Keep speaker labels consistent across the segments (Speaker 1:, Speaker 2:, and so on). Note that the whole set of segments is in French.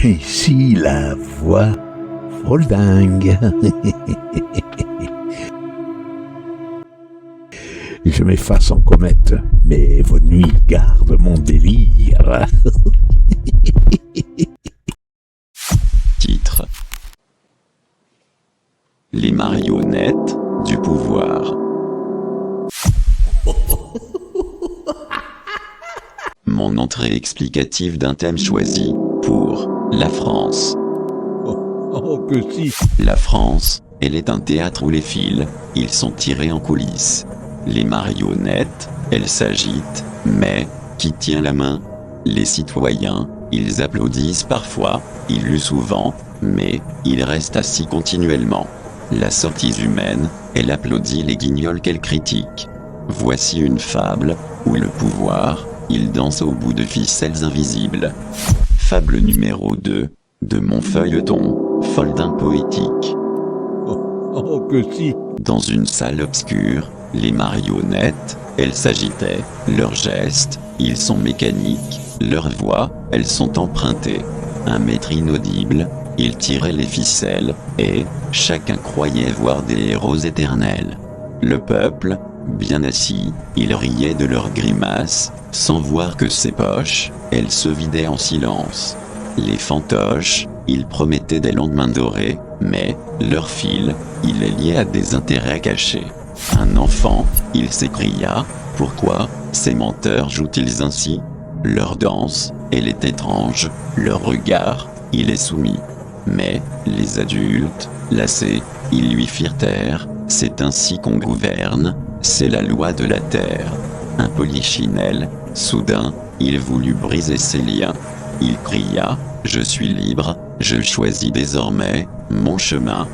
Speaker 1: Ici la voix foldingue. Je m'efface en comète, mais vos nuits gardent mon délire.
Speaker 2: Titre: Les marionnettes du pouvoir. Mon entrée explicative d'un thème choisi pour la France.
Speaker 1: Oh que si.
Speaker 2: La France, elle est un théâtre où les fils, ils sont tirés en coulisses. Les marionnettes, elles s'agitent, mais qui tient la main? Les citoyens, ils applaudissent parfois, ils luent souvent, mais ils restent assis continuellement. La sottise humaine, elle applaudit les guignols qu'elle critique. Voici une fable, où le pouvoir, il danse au bout de ficelles invisibles. Fable numéro 2, de mon feuilleton, foldin poétique.
Speaker 1: Oh que si.
Speaker 2: Dans une salle obscure, les marionnettes, elles s'agitaient, leurs gestes, ils sont mécaniques, leurs voix, elles sont empruntées. Un maître inaudible, il tirait les ficelles, et chacun croyait voir des héros éternels. Le peuple, bien assis, il riait de leurs grimaces, sans voir que ses poches, elles se vidaient en silence. Les fantoches, ils promettaient des lendemains dorés, mais leur fil, il est lié à des intérêts cachés. Un enfant, il s'écria: pourquoi ces menteurs jouent-ils ainsi? Leur danse, elle est étrange, leur regard, il est soumis. Mais les adultes, lassés, ils lui firent taire: c'est ainsi qu'on gouverne, c'est la loi de la terre. Un polichinelle, soudain, il voulut briser ses liens. Il cria: je suis libre, je choisis désormais mon chemin.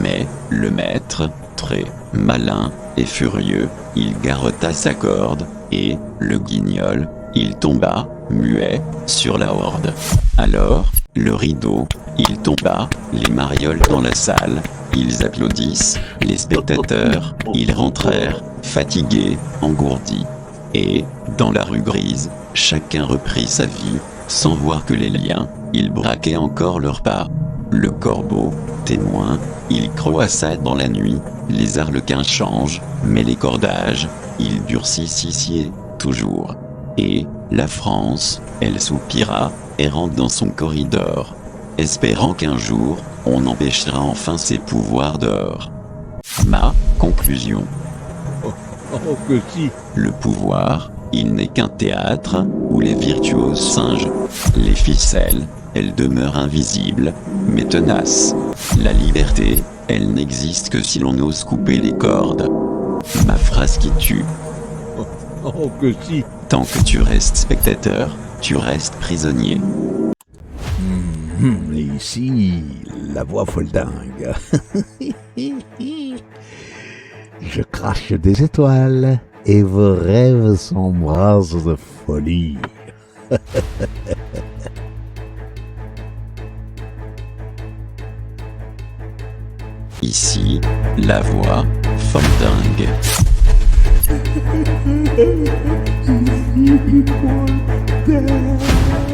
Speaker 2: Mais le maître, très malin et furieux, il garrotta sa corde, et le guignol, il tomba, muet, sur la horde. Alors, le rideau, il tomba, les marioles dans la salle, ils applaudissent, les spectateurs, ils rentrèrent, fatigués, engourdis. Et, dans la rue grise, chacun reprit sa vie, sans voir que les liens, ils braquaient encore leurs pas. Le corbeau, témoin, il croissa dans la nuit, les arlequins changent, mais les cordages, ils durcissent ici, toujours. Et, la France, elle soupira, errante dans son corridor, espérant qu'un jour, on empêchera enfin ses pouvoirs d'or. Ma conclusion.
Speaker 1: Oh que si.
Speaker 2: Le pouvoir, il n'est qu'un théâtre, où les virtuoses singent. Les ficelles, elles demeurent invisibles, mais tenaces. La liberté, elle n'existe que si l'on ose couper les cordes. Ma phrase qui tue.
Speaker 1: Oh que si.
Speaker 2: Tant que tu restes spectateur, tu restes prisonnier.
Speaker 1: Ici la voix foldingue. Je crache des étoiles et vos rêves s'embrasent de folie.
Speaker 2: Ici, la voix foldingue.
Speaker 1: Foldingue.